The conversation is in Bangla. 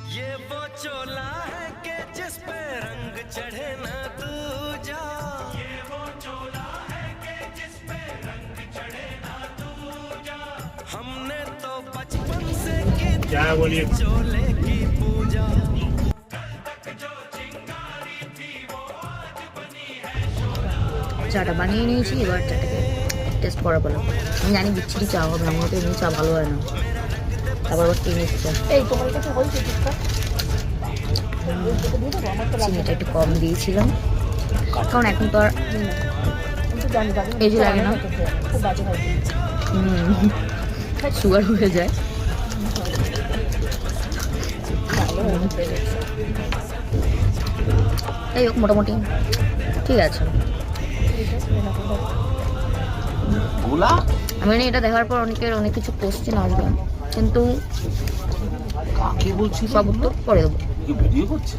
ये वो चोला है कि जिस पे रंग चढ़े ना दूजा, ये वो चोला है कि जिस पे रंग चढ़े ना दूजा। हमने तो बचपन से की क्या बोलिए चोले की पूजा। চাটা বানিয়ে নিয়েছি, এবার চাটাকে টেস্ট করা পেলাম। আমি জানি বিচ্ছিরি চা হবে, আমার তো এমনি চা ভালো হয় না, তারপর আবার টেনে চা। এই তোমার কাছে হয়েছে ঠিকঠাক? চিনিটা একটু কম দিয়েছিলাম, কারণ এখন তো আর এই যে লাগে না, খুব বাজে হয়। সুগার হয়ে যায়। এই হোক, মোটামুটি ঠিক আছে। আমি জানি এটা দেখার পর অনেকের অনেক কিছু কোশ্চেন আসবে, কিন্তু কাকে বলছি সব উত্তর পরে দেবো। ভিডিও করছে।